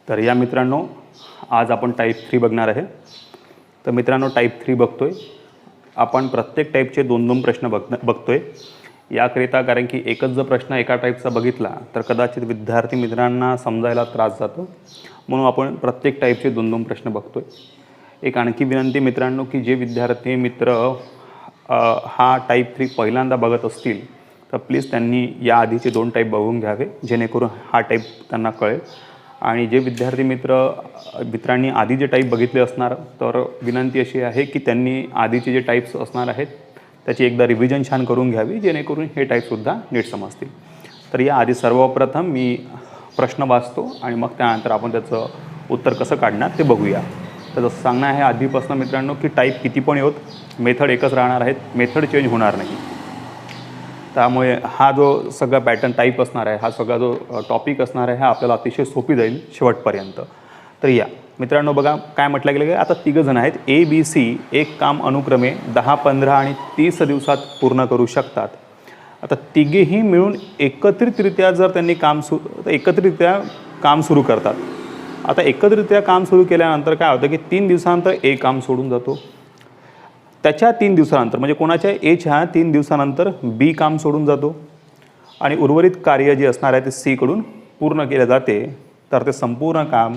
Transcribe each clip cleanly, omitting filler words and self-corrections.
तर या मित्रांनो, आज आपण टाईप 3 बघणार आहे. तर मित्रांनो, टाईप 3 बघतोय आपण. प्रत्येक टाईपचे 2-2 प्रश्न बघतोय याकरिता, कारण की एकच जर प्रश्न एका टाईपचा बघितला तर कदाचित विद्यार्थी मित्रांना समजायला त्रास जातो. म्हणून आपण प्रत्येक टाईपचे 2-2 प्रश्न बघतोय. एक आणखी विनंती मित्रांनो, की जे विद्यार्थी मित्र हा टाईप 3 पहिल्यांदा बघत असतील तर प्लीज त्यांनी या आधीचे 2 टाईप बघून घ्यावे, जेणेकरून हा टाईप त्यांना कळेल. आणि जे विद्यार्थी मित्रांनी आधी जे टाईप बघितले असणार, तर विनंती अशी आहे की त्यांनी आधीचे जे टाईप्स असणार आहेत त्याची एकदा रिव्हिजन छान करून घ्यावी, जेणेकरून हे टाईपसुद्धा नीट समजतील. तर या आधी सर्वप्रथम मी प्रश्न वाचतो आणि मग त्यानंतर आपण त्याचं उत्तर कसं काढणार ते बघूया. तर जसं सांगणं आहे आधीपासून मित्रांनो, की टाईप किती पण येऊत, मेथड एकच राहणार आहेत, मेथड चेंज होणार नाही. त्यामुळे हा जो सगळा पॅटर्न टाईप असणार आहे, हा सगळा जो टॉपिक असणार आहे, हा आपल्याला अतिशय सोपी जाईल शेवटपर्यंत. तर या मित्रांनो, बघा काय म्हटलं गेलं, की आता 3 जण आहेत. ABC एक काम अनुक्रमे 10, 15 आणि 30 दिवसात पूर्ण करू शकतात. आता तिघेही मिळून एकत्रितरित्या जर त्यांनी एकत्रितरित्या काम सुरू करतात. आता एकत्रितरित्या काम सुरू केल्यानंतर काय होतं, की 3 दिवसानंतर A काम सोडून जातो. त्याच्या 3 दिवसानंतर म्हणजे कोणाच्या Aच्या 3 दिवसानंतर B काम सोडून जातो आणि उर्वरित कार्य जे असणार आहे ते C कडून पूर्ण केले जाते. तर ते संपूर्ण काम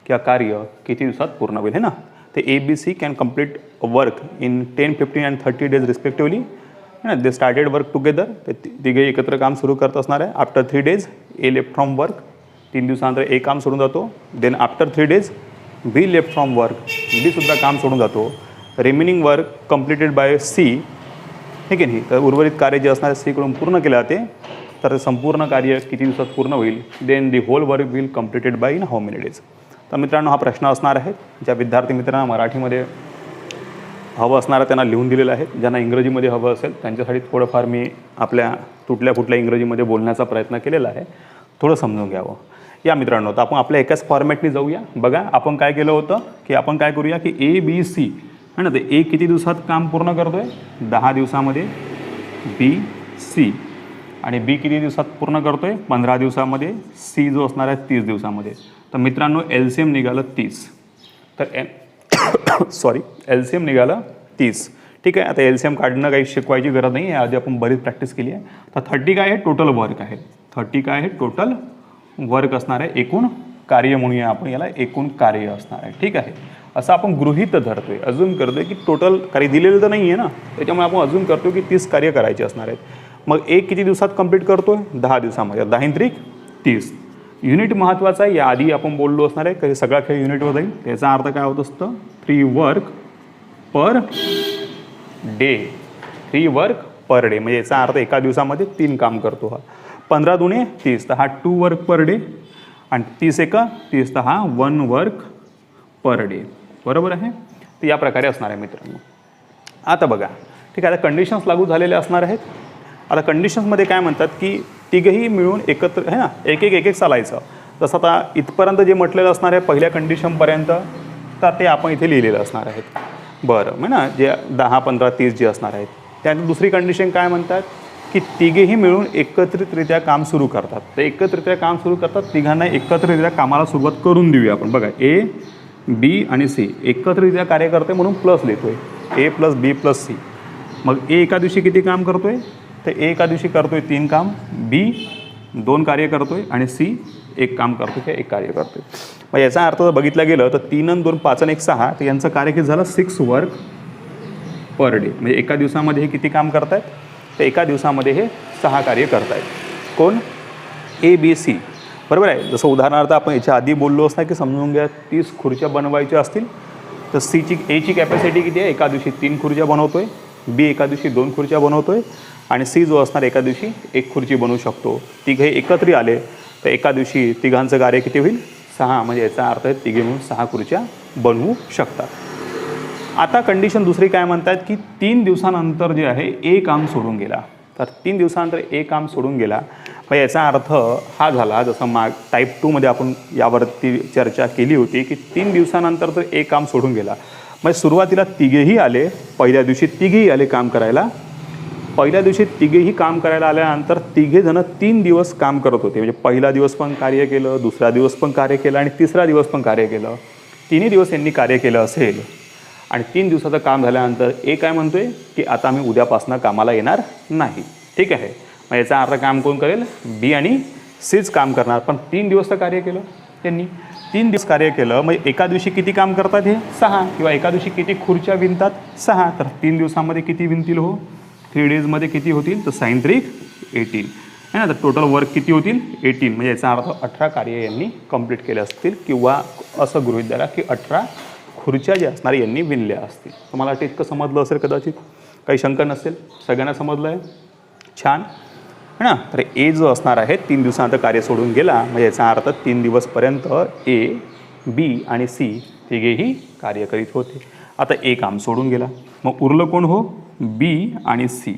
किंवा कार्य किती दिवसात पूर्ण होईल, है ना. ते ABC can complete work in 10, 15 and 30 days respectively. है ना. They started work together. ते तिघे एकत्र काम सुरू करत असणार आहे. After 3 days A left from work. 3 दिवसानंतर A काम सोडून जातो. Then after 3 days B left from work. B सुद्धा काम सोडून जातो. Remaining work completed by C, ठीक आहे नाही. तर उर्वरित कार्य जे असणार आहे C कडून पूर्ण केले जाते. तर ते संपूर्ण कार्य किती दिवसात पूर्ण होईल. Then the whole work will completed by in how many days. तर मित्रांनो, हा प्रश्न असणार आहे. ज्या विद्यार्थी मित्रांना मराठीमध्ये हवं असणार आहे त्यांना लिहून दिलेलं आहे. ज्यांना इंग्रजीमध्ये हवं असेल त्यांच्यासाठी थोडंफार मी आपल्या तुटल्या फुटल्या इंग्रजीमध्ये बोलण्याचा प्रयत्न केलेला आहे. थोडं समजून घ्यावं. या मित्रांनो, तर आपण आपल्या एकाच फॉर्मॅटने जाऊया. बघा आपण काय केलं होतं, की आपण काय करूया, की ABC है ना. ते A किती दिवसात काम पूर्ण करतो आहे, 10 दिवसामध्ये. BC आणि B किती दिवसात पूर्ण करतो आहे, 15 दिवसामध्ये. C जो असणार आहे 30 दिवसामध्ये. तर मित्रांनो, LCM निघालं 30. तर सॉरी, LCM निघालं 30. ठीक आहे. आता LCM काढणं काही शिकवायची गरज नाही आहे, आधी आपण बरीच प्रॅक्टिस केली आहे. तर 30 काय आहे, टोटल वर्क आहे. 30 काय आहे, टोटल वर्क असणार आहे. एकूण कार्य म्हणूया आपण याला, एकूण कार्य असणार आहे. ठीक आहे. असं आपण गृहीत धरतोय, अजून करतोय की टोटल कार्य दिलेलं तर नाही आहे ना, त्याच्यामुळे आपण अजून करतो की 30 कार्य करायचे असणार आहेत. मग एक किती दिवसात कंप्लीट करतोय, 10 दिवसामध्ये. 10 × 3 = 30. युनिट महत्त्वाचा आहे. याआधी आपण बोललो असणार आहे, की सगळा खेळ युनिटवर जाईल. त्याचा अर्थ काय होत असतं, 3 work per day. 3 work per day म्हणजे याचा अर्थ एका दिवसामध्ये 3 काम करतो हा. 15 × 2 = 30, तर हा 2 वर्क पर डे. आणि 30 × 1 = 30, तर हा 1 वर्क पर डे. बरोबर आहे. तर या प्रकारे असणार आहे मित्रांनो. आता बघा, ठीक आहे. आता कंडिशन्स लागू झालेले असणार आहेत. आता कंडिशन्समध्ये काय म्हणतात, की तिघंही मिळून एकत्र आहे ना, एक चालायचं. जसं आता इथपर्यंत जे म्हटलेलं असणार आहे पहिल्या कंडिशनपर्यंत, तर ते आपण इथे लिहिलेलं असणार आहेत. बरं आहे ना. जे 10, 15, 30 जे असणार आहेत. त्यानंतर दुसरी कंडिशन काय म्हणतात, की तिघेही मिळून एकत्रितरित्या काम सुरू करतात. तर एकत्रितरित्या काम सुरू करतात, तिघांना एकत्रितरित्या कामाला सुरुवात करून देऊया आपण. बघा, A, B आणि C एकत्रितरित्या कार्य करते म्हणून प्लस लिहितोय. A + B + C. मग A एका दिवशी किती काम करतोय, तर A एका दिवशी करतोय 3 काम. B 2 कार्य करतोय आणि C 1 काम करतोय किंवा 1 कार्य करतोय. मग याचा अर्थ जर बघितलं गेलं तर 3 आणि 2 5 आणि 1 6, तर यांचं कार्य किती झालं, 6 वर्क पर डे. म्हणजे एका दिवसामध्ये हे किती काम करतायत, तर एका दिवसामध्ये हे 6 कार्य करतायत. कोण, ABC. बरोबर आहे. जसं उदाहरणार्थ आपण याच्या आधी बोललो असणार, की समजून घ्या 30 खुर्च्या बनवायच्या असतील तर Aची कॅपॅसिटी किती आहे, एका दिवशी 3 खुर्च्या बनवतोय. B एका दिवशी 2 खुर्च्या बनवतोय आणि C जो असणार एका दिवशी 1 खुर्ची बनवू शकतो. तिघे एकत्र आले तर एका दिवशी तिघांचं कार्य किती होईल, 6. म्हणजे याचा अर्थ आहे तिघे मिळून 6 खुर्च्या बनवू शकतात. आता कंडिशन दुसरी काय म्हणतात, की 3 दिवसानंतर जे आहे A काम सोडून गेला. तर 3 दिवसानंतर A काम सोडून गेला. मग याचा अर्थ हा झाला, जसं टाईप 2 मध्ये आपण यावरती चर्चा केली होती, की 3 दिवसानंतर जर A काम सोडून गेला, म्हणजे सुरुवातीला तिघेही आले, पहिल्या दिवशी तिघेही आले काम करायला. पहिल्या दिवशी तिघेही काम करायला आल्यानंतर तिघे जण 3 दिवस काम करत होते. म्हणजे पहिला दिवस पण कार्य केलं, दुसरा दिवस पण कार्य केलं आणि तिसरा दिवस पण कार्य केलं. तिन्ही दिवस यांनी कार्य केलं असेल आणि 3 दिवसाचं काम झाल्यानंतर ए काय म्हणतोय की आता आम्ही उद्यापासून कामाला येणार नाही. ठीक आहे. मग याचा अर्थ काम कोण करेल? बी आणि सीच काम करणार. पण 3 दिवस तर कार्य केलं त्यांनी. 3 दिवस कार्य केलं मग एका दिवशी किती काम करतात? हे 6. किंवा एका दिवशी किती खुर्च्या विणतात? 6. तर 3 दिवसामध्ये किती विणतील हो? 3 डेजमध्ये किती होतील? तर 6 त्रिक 18 है ना. तर टोटल वर्क किती होतील? 18. म्हणजे याचा अर्थ 18 कार्य यांनी कंप्लीट केले असतील किंवा असं गृहीत धरा की 18 खुर्च्या ज्या असणार यांनी विणल्या असतील. तुम्हाला वाटतं इतकं समजलं असेल कदाचित, काही शंका नसेल, सगळ्यांना समजलं आहे. छान है ना. तर ए जो असणार आहे 3 दिवसानंतर कार्य सोडून गेला म्हणजे याचा अर्थ 3 दिवसपर्यंत ए, बी आणि सी तिघेही कार्य करीत होते. आता ए काम सोडून गेला मग उरलं कोण हो? बी आणि सी.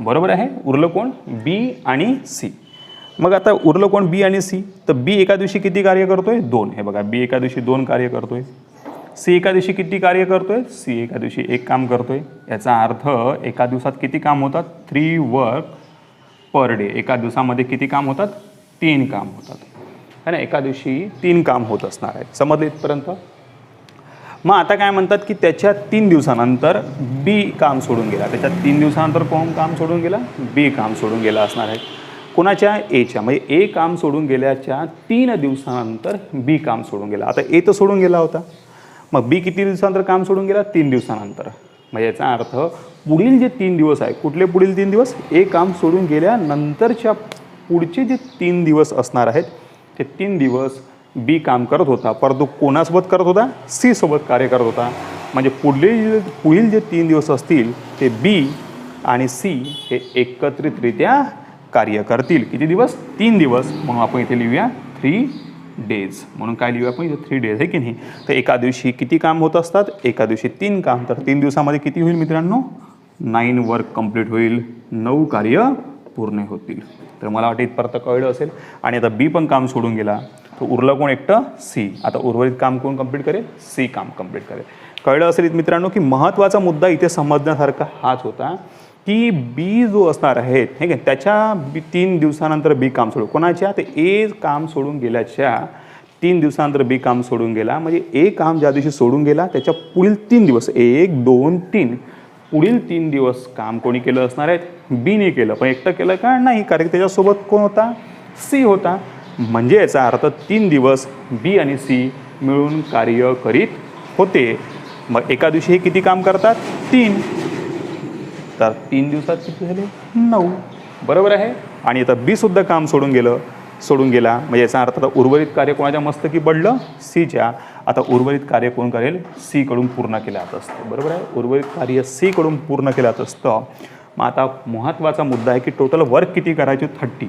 बरोबर आहे. उरलं कोण? बी आणि सी. मग आता उरलं कोण? बी आणि सी. तर बी एका दिवशी किती कार्य करतोय? 2. हे बघा, बी एका दिवशी 2 कार्य करतोय. सी एका दिवशी किती कार्य करतोय? सी एका दिवशी 1 काम करतोय. याचा अर्थ एका दिवसात किती काम होतात? 3 वर्क पर डे. एका दिवसामध्ये किती काम होतात? 3 काम होतात है ना. एका दिवशी 3 काम होत असणार आहेत. समजले इथपर्यंत? मग आता काय म्हणतात की त्याच्या 3 दिवसानंतर बी काम सोडून गेला. त्याच्या 3 दिवसानंतर कोण काम सोडून गेला? बी काम सोडून गेला असणार आहे. कोणाच्या? एच्या. म्हणजे ए काम सोडून गेल्याच्या 3 दिवसानंतर बी काम सोडून गेला. आता ए तर सोडून गेला होता. मग बी किती दिवसानंतर काम सोडून गेला? 3 दिवसानंतर. मग याचा अर्थ पुढील जे 3 दिवस आहे, कुठले पुढील 3 दिवस? ए काम सोडून गेल्यानंतरच्या पुढचे जे 3 दिवस असणार आहेत ते 3 दिवस बी काम करत होता, परंतु कोणासोबत करत होता? सी सोबत कार्य करत होता. म्हणजे पुढील जे 3 दिवस असतील ते बी आणि सी हे एकत्रितरित्या कार्य करतील. किती दिवस? 3 दिवस. म्हणून आपण इथे लिहूया 3 डेज. म्हणून काय लिहूया आपण इथे? 3 डेज आहे की नाही. तर एका दिवशी किती काम होत असतात? एका दिवशी 3 काम. तर 3 दिवसामध्ये किती होईल मित्रांनो? 9 वर्क कंप्लीट होईल. 9 कार्य पूर्ण होतील. तर मला वाटतं इथपर्यंत कळलं असेल. आणि आता बी पण काम सोडून गेला तर उरलं कोण? एकटं सी. आता उर्वरित काम कोण कंप्लीट करेल? सी काम कंप्लीट करेल. कळलं असेल मित्रांनो की महत्त्वाचा मुद्दा इथे समजण्यासारखा हाच होता की बी जो असणार आहे ठीक आहे त्याच्या 3 दिवसानंतर बी काम सोडू. कोणाच्या? ते ए काम सोडून गेल्याच्या 3 दिवसानंतर बी काम सोडून गेला. म्हणजे ए काम ज्या दिवशी सोडून गेला त्याच्या पुढील 3 दिवस 1, 2, 3 पुढील 3 दिवस काम कोणी केलं असणार आहेत? बीने केलं. पण एकटं केलं का? नाही, कारण त्याच्यासोबत कोण होता? सी होता. म्हणजे याचा अर्थ 3 दिवस बी आणि सी मिळून कार्य करीत होते. मग एका दिवशी हे किती काम करतात? 3. तर 3 दिवसात किती झाले? 9. बरोबर आहे. आणि आता बी सुद्धा काम सोडून गेला. म्हणजे याचा अर्थ आता उर्वरित कार्य कोणाच्या मस्तकी पडलं? सीच्या. आता उर्वरित कार्य कोण करेल? सी कडून पूर्ण केलं जात असतं. बरोबर आहे. उर्वरित कार्य सी कडून पूर्ण केलं जात असतं. मग आता महत्त्वाचा मुद्दा आहे की टोटल वर्क किती करायचे? 30.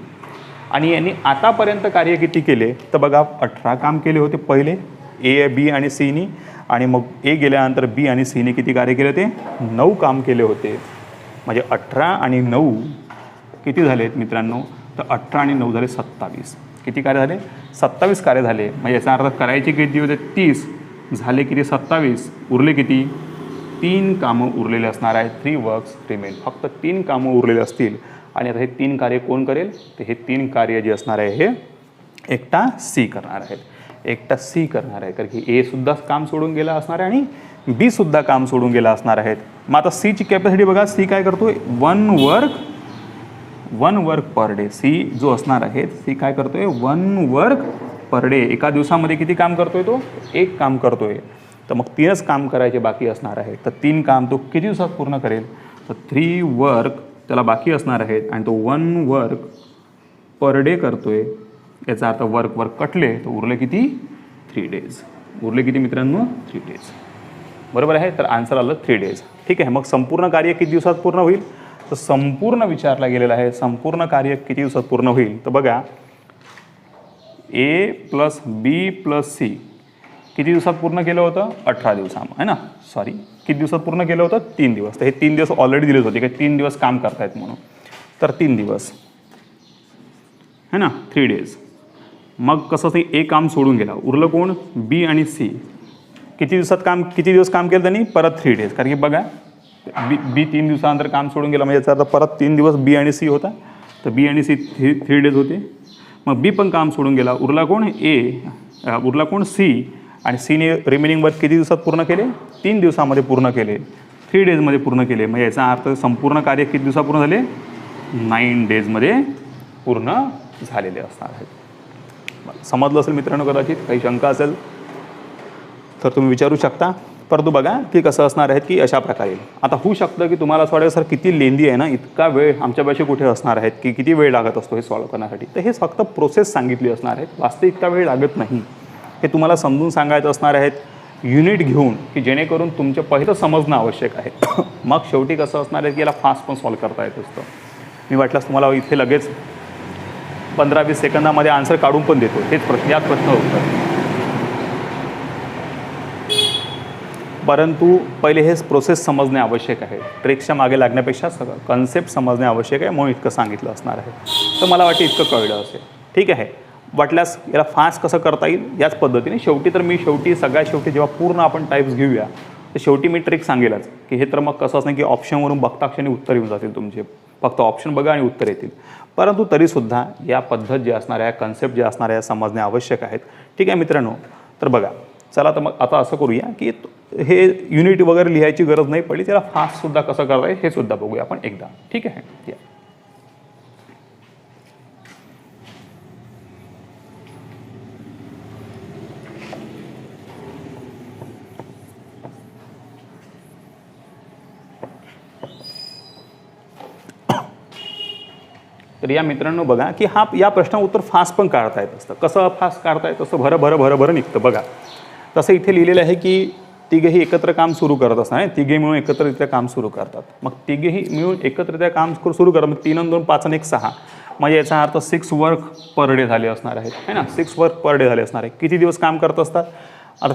आणि यांनी आतापर्यंत कार्य किती केले? तर बघा 18 काम केले होते पहिले ए, बी आणि सीनी. आणि मग ए गेल्यानंतर बी आणि सीने किती कार्य केले होते? 9 काम केले होते. म्हणजे 18 आणि 9 किती झाले आहेत मित्रांनो? तर 18 आणि 9 झाले 27. किती कार्य झाले? 27 कार्य झाले. म्हणजे याचा अर्थ करायचे किती होते? 30. झाले किती? 27. उरले किती? 3 कामं उरलेले असणार आहेत. 3 वर्क्स रिमेन. फक्त 3 कामं उरलेले असतील. आणि आता हे 3 कार्य कोण करेल? तर हे 3 कार्य जे असणार आहे हे एकटा सी करणार आहेत. एकटा सी करणार आहे कारण की ए सुद्धा काम सोडून गेला असणार आहे आणि बी सुद्धा काम सोडून गेला असणार आहेत. मग आता सीची कॅपॅसिटी बघा. सी काय करतोय? 1 वर्क पर डे. सी जो असणार आहे सी काय करतोय? 1 वर्क पर डे. एका दिवसामध्ये किती काम करतोय तो? 1 काम करतोय. तर मग 3च काम करायचे बाकी असणार आहे. तर 3 काम तो किती दिवसात पूर्ण करेल? तर 3 वर्क त्याला बाकी असणार आहेत आणि तो 1 वर्क पर डे करतोय. याचा अर्थ वर्क कटले तर उरले किती? 3 डेज. उरले किती मित्रांनो? 3 डेज. बरोबर आहे. तर आन्सर आलं 3 डेज. ठीक आहे. मग संपूर्ण कार्य किती दिवसात पूर्ण होईल? तर संपूर्ण विचारला गेलेला आहे. संपूर्ण कार्य किती दिवसात पूर्ण होईल? तर बघा ए प्लस बी प्लस सी किती दिवसात पूर्ण केलं होतं? 18 दिवसामध्ये है ना. सॉरी, किती दिवसात पूर्ण केलं होतं? 3 दिवस. तर हे 3 दिवस ऑलरेडी दिलेच होते की 3 दिवस काम करतायत म्हणून. तर 3 दिवस है ना. 3 डेज. मग कसं ते ए काम सोडून गेला. उरलं कोण? बी आणि सी. किती दिवस काम केलं त्यांनी? परत 3 डेज. कारण की बघा बी 3 दिवसानंतर काम सोडून गेला म्हणजे याचा अर्थ परत 3 दिवस बी आणि सी होता, तर बी आणि सी 3 डेज होते. मग बी पण काम सोडून गेला, उरला कोण उरला कोण सी, आणि सीने रिमेनिंग वर्क किती दिवसात पूर्ण केले? 3 दिवसामध्ये पूर्ण केले, 3 डेजमध्ये पूर्ण केले. मग याचा अर्थ संपूर्ण कार्य किती दिवसात पूर्ण झाले? 9 डेजमध्ये पूर्ण झालेले असणार आहेत. समजलं असेल मित्रांनो, कदाचित काही शंका असेल तर तुम्ही विचारू शकता. परंतु बघा की कसं असणार आहे की अशा प्रकारे आता होऊ शकतं की तुम्हाला असं वाटेल सर किती लेंदी आहे ना, इतका वेळ आमच्यापाशी कुठे असणार आहेत की किती वेळ लागत असतो हे सॉल्व्ह करण्यासाठी. तर हे फक्त प्रोसेस सांगितली असणार आहेत, वास्तविक इतका वेळ लागत नाही. हे तुम्हाला समजून सांगायचं असणार आहेत युनिट घेऊन, की जेणेकरून तुमच्या पहिलं समजणं आवश्यक आहे. मग शेवटी कसं असणार आहे की याला फास्ट पण सॉल्व्ह करता येत असतं. मी वाटल्यास तुम्हाला इथे लगेच 15-20 सेकंदामध्ये आन्सर काढून पण देतो. हेच प्रश्न, याच प्रश्न उत्तर. परंतु पहिले हेच प्रोसेस समजणे आवश्यक आहे. ट्रिक्सच्या मागे लागण्यापेक्षा सगळं कन्सेप्ट समजणे आवश्यक आहे, म्हणून इतकं सांगितलं असणार आहे. तर मला वाटतं इतकं कळलं असेल. ठीक आहे. वाटल्यास याला फास्ट कसं करता येईल याच पद्धतीने सगळ्यात शेवटी जेव्हा पूर्ण आपण टाईप्स घेऊया तर शेवटी मी ट्रिक सांगेलच की हे तर मग कसं असणार की ऑप्शनवरून बघता क्षणी उत्तर येऊन जातील तुमचे. फक्त ऑप्शन बघा आणि उत्तर येतील. परंतु तरीसुद्धा या पद्धत जे असणार आहे, कन्सेप्ट जे असणार आहे समजणे आवश्यक आहेत. ठीक आहे मित्रांनो. तर बघा चला तर मग आता असं करूया की हे युनिट वगैरे लिहायची गरज नाही पडली, त्याला फास्टसुद्धा कसं करता येईल हे सुद्धा बघूया आपण एकदा. ठीक आहे. या तर या मित्रांनो बघा की या प्रश्न उत्तर फास्ट पण काढता येत असतं. कसं फास्ट काढता येत असतं? भरं निघतं. बघा तसं इथे लिहिलेलं आहे की तिघेही एकत्र काम सुरू करत असणार. तिघे मिळून एकत्रित्या काम सुरू करतात. मग तिघेही मिळून एकत्रित्या काम सुरू करतात. मग 3 आणि 2 5 आणि 1 6 म्हणजे याचा अर्थ 6 वर्क पर डे झाले असणार आहेत, है ना. 6 वर्क पर डे झाले असणार आहे. किती दिवस काम करत असतात? आता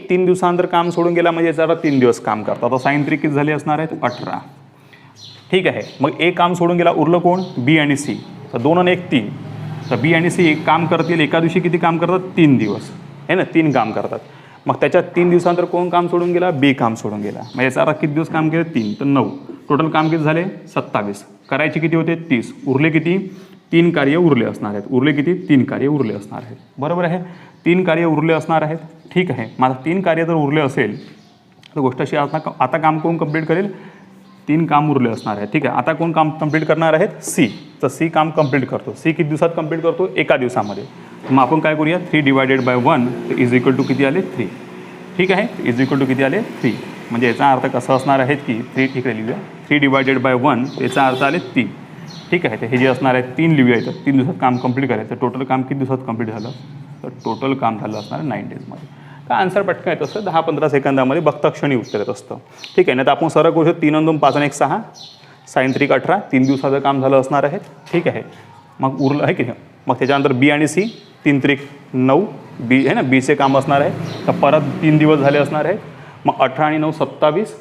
3 दिवसानंतर काम सोडून गेला म्हणजे याचा अर्थ 3 दिवस काम करतात. आता साइन 3 किती झाले असणार आहेत? 18. ठीक आहे. मग एक काम सोडून गेला, उरलं कोण? बी आणि सी. तर 2 आणि 1 3. तर बी आणि सी एक काम करतील, एका दिवशी किती काम करतात? 3 दिवस, है ना. 3 काम करतात. मग त्याच्यात 3 दिवसानंतर कोण काम सोडून गेला? बी काम सोडून गेला. मग याचा अर्थ किती दिवस काम केले? 3. तर 9. टोटल काम किती झाले? 27. करायचे किती होते? 30. उरले किती? 3 कार्य उरले असणार आहेत. उरले किती? 3 कार्य उरले असणार आहेत. बरोबर आहे. 3 कार्य उरले असणार आहेत. ठीक आहे. मग 3 कार्य जर उरले असेल तर गोष्ट अशी आता काम कोण कंप्लीट करेल? 3 काम उरले असणार आहे. ठीक आहे. आता कोण काम कंप्लीट करणार आहेत? सी. तर सी काम कंप्लीट करतो. सी किती दिवसात कंप्लीट करतो? एका दिवसामध्ये. मग आपण काय करूया? 3 divided by 1 is equal to किती आले? 3. ठीक आहे. इज इक्वल टू किती आले? 3. म्हणजे याचा अर्थ कसा असणार आहे की 3 ठीक आहे लिहूया. 3 डिवायडेड बाय 1 याचा अर्थ आले 3. ठीक आहे. तर हे जे असणार आहे 3 लिहूया इथं. 3 दिवसात काम कंप्लीट करायचं. टोटल काम किती दिवसात कंप्लीट झालं? तर टोटल काम झालं असणार 9 डेजमध्ये. का आन्सर पटकन येत असतं. 10-15 सेकंदामध्ये बघता क्षणी उत्तर येत असतं. ठीक आहे. नाही तर आपण सरळ करू शकतो 3 आणि 2 5 आणि 1 6 साइन 3 18. 3 दिवसाचं काम झालं असणार आहे. ठीक आहे. मग उरलं आहे की नाही. मग त्याच्यानंतर बी आणि सी 3 3 9 बी आहे ना. बीचे काम असणार आहे. तर परत 3 दिवस झाले असणार आहेत. मग 18 आणि 9 27.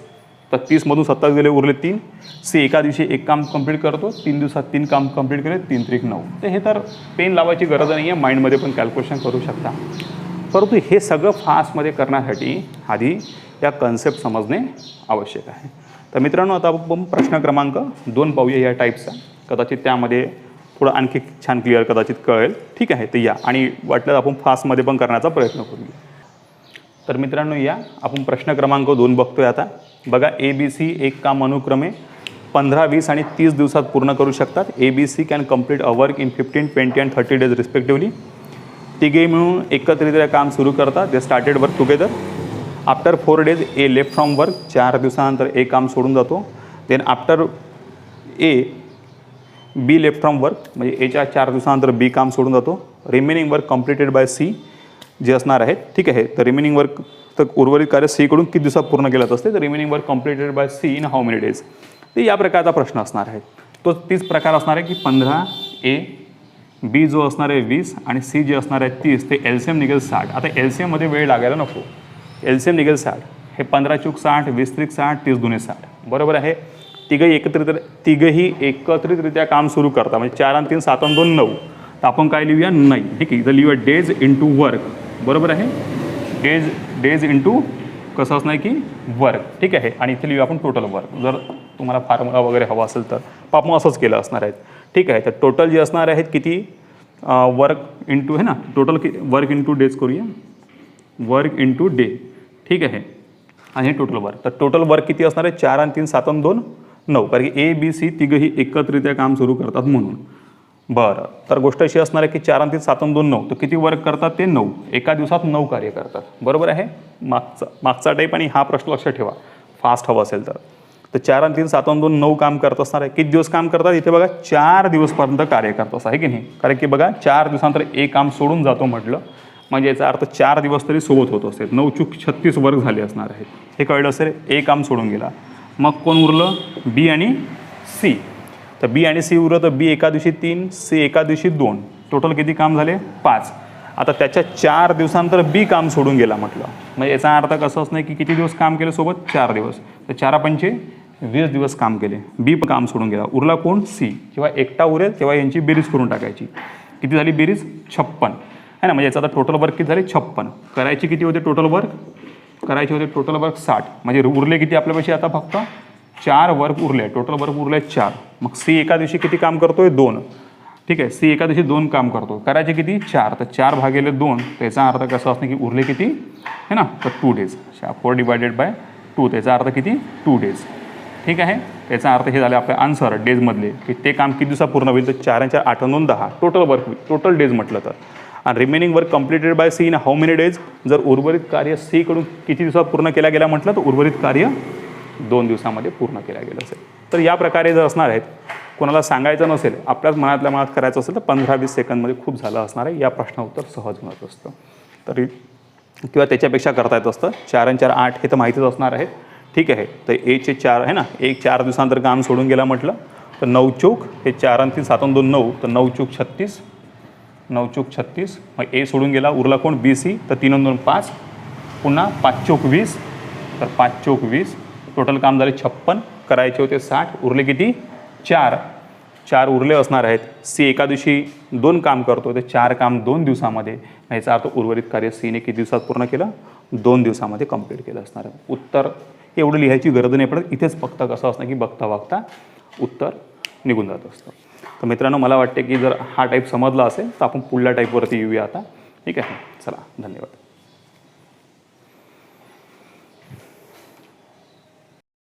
तर 30मधून 27 गेले, उरले 3. सी एका दिवशी एक काम कंप्लीट करतो. 3 दिवसात 3 काम कंप्लीट केले. 3 3 9. तर हे तर पेन लावायची गरज नाही आहे. माइंडमध्ये पण कॅल्क्युलेशन करू शकता. परंतु हे सगळं फास्टमध्ये करण्यासाठी आधी या कन्सेप्ट समजणे आवश्यक आहे. तर मित्रांनो आता आपण प्रश्न क्रमांक 2 पाहूया या टाईपचा. कदाचित त्यामध्ये थोडं आणखी छान क्लिअर कदाचित कळेल. ठीक आहे. तर या आणि वाटल्यास आपण फास्टमध्ये पण करण्याचा प्रयत्न करूया. तर मित्रांनो या आपण प्रश्न क्रमांक 2 बघतोय आता. बघा ABC एक काम अनुक्रमे 15, 20 आणि 30 दिवसात पूर्ण करू शकतात. ABC can complete a work in 15, 20 and 30 days respectively. तिघे मिळून एकत्रित्या काम सुरू करतात. They started work together. After 4 days A left from work. 4 दिवसानंतर ए काम सोडून जातो. Then after A B left from work. म्हणजे एच्या 4 दिवसानंतर बी काम सोडून जातो. Remaining work completed by C जे असणार आहेत. ठीक आहे. तर रिमेनिंग वर्क तर उर्वरित कार्य सीकडून किती दिवसात पूर्ण केलं असते? तर remaining work completed by C in how many days. ते या प्रकारचा प्रश्न असणार आहे. तो तीच प्रकार असणार आहे की 15 ए बी जो असणार आहे 20 आणि सी जे असणार आहे 30. ते एलसीएम निघेल 60. आता एलसीएममध्ये वेळ लागायला नको. एलसीएम निघेल 60. हे 15 चूक 60, 20 त्रिक 60, 30 दुने 60. बरोबर आहे. तिघही एकत्रितरित्या काम सुरू करतात. म्हणजे 4 आणि 3 7 आणि 2 9. तर आपण काय लिहूया? नाही. ठीक आहे. इथं लिहूया डेज इंटू वर्क. बरोबर आहे. डेज इंटू कसं असणार की वर्क, ठीक आहे. आणि इथे लिहू आपण टोटल वर्क. जर तुम्हाला फॉर्म्युला वगैरे हवा असेल तर आपण असंच केलं असणार आहेत, ठीक आहे. तर टोटल जे असणार आहेत किती वर्क इंटू आहे ना, टोटल वर्क इंटू डेज करूया, वर्क इंटू डे, ठीक आहे. आणि हे टोटल वर्क. तर टोटल वर्क किती असणार आहे 4 आणि 3 7 आणि 2 9, कारण की ABC तिघंही एकत्रित्या काम सुरू करतात म्हणून. बरं, तर गोष्ट अशी असणार आहे की 4 आणि 3 7 आणि 2 9, तर किती वर्क करतात ते 9, एका दिवसात 9 कार्य करतात, बरोबर आहे. मागचा टाईप आणि हा प्रश्न लक्षात ठेवा फास्ट हवं असेल तर. 4 आणि 3 7 आणि 2 9 काम करत असणार आहे. किती दिवस काम करतात इथे बघा 4 दिवसपर्यंत कार्य करत असं आहे की नाही, कारण की बघा 4 दिवसानंतर एक काम सोडून जातो म्हटलं म्हणजे याचा अर्थ 4 दिवस तरी सोबत होत असेल. 9 चूक 36 वर्क झाले असणार आहेत, हे कळलं असेल. एक काम सोडून गेला, मग कोण उरलं बी आणि सी. तर बी आणि सी उरलं, तर बी एका दिवशी 3, सी एका दिवशी 2, टोटल किती काम झाले 5. आता त्याच्या 4 दिवसानंतर बी काम सोडून गेला म्हटलं म्हणजे याचा अर्थ कसं असणार की किती दिवस काम केलं सोबत 4 दिवस. तर 4 पंचे 20 दिवस काम केले, बी पण काम सोडून गेला. उरला कोण सी. जेव्हा एकटा उरेल तेव्हा यांची बेरीज करून टाकायची. किती झाली बेरीज 56 आहे ना, म्हणजे याचा आता टोटल वर्क किती झाले 56. करायची किती होते टोटल वर्क, करायचे होते टोटल वर्क 60, म्हणजे उरले किती आपल्यापाशी आता फक्त 4 वर्क उरले, टोटल वर्क उरले 4. मग सी एका दिवशी किती काम करतोय 2, ठीक आहे. सी एका दिवशी 2 काम करतो, करायचे किती 4, तर 4 भागिले 2, त्याचा अर्थ कसं असतं की उरले किती है ना, तर 2 डेज. 4 डिवायडेड बाय 2, त्याचा अर्थ किती 2 डेज, ठीक आहे. त्याचा अर्थ हे झाले आपले आन्सर डेजमधले की ते काम किती दिवसात पूर्ण होईल, तर 4 आणि 4 8 आणि 2 10 टोटल वर्क टोटल डेज म्हटलं तर. आणि remaining work completed by C in how many days. जर उर्वरित कार्य सी कडून किती दिवसात पूर्ण केला गेला म्हटलं तर उर्वरित कार्य 2 दिवसामध्ये पूर्ण केलं गेलं असेल. तर या प्रकारे जर असणार आहेत, कोणाला सांगायचं नसेल आपल्याच मनातल्या मनात करायचं असेल तर 15-20 सेकंदमध्ये खूप झालं असणार आहे. या प्रश्न उत्तर सहज मिळत असतं तरी किंवा त्याच्यापेक्षा करता येत असतं. 4 आणि 4 8 हे तर माहितीच असणार आहे, ठीक आहे. तर एचे 4 आहे ना, एक 4 दिवसानंतर काम सोडून गेला म्हटलं तर 9 चूक, हे 4 आणि 3 7 आणि 2 9, तर 9 चूक 36, 9 चूक 36. मग ए सोडून गेला, उरला कोण बी सी, तर 3 आणि 2 5, पुन्हा 5 चूक 20, तर 5 चूक 20, टोटल काम झाले 56, करायचे होते 60, उरले किती 4 उरले असणार आहेत. सी एका दिवशी 2 काम करतो, ते 4 काम 2 दिवसामध्ये, याचा अर्थ उर्वरित कार्य सीने किती दिवसात पूर्ण केलं 2 दिवसामध्ये कंप्लीट केलं असणार आहे. उत्तर एवढं लिहायची गरज नाही पडत, इथेच फक्त कसं असतं की बघता बघता उत्तर निघून जात असतं. तर मित्रांनो मला वाटते की जर हा टाईप समजला असेल तर आपण पुढल्या टाईपवरती येऊया आता, ठीक आहे. चला धन्यवाद.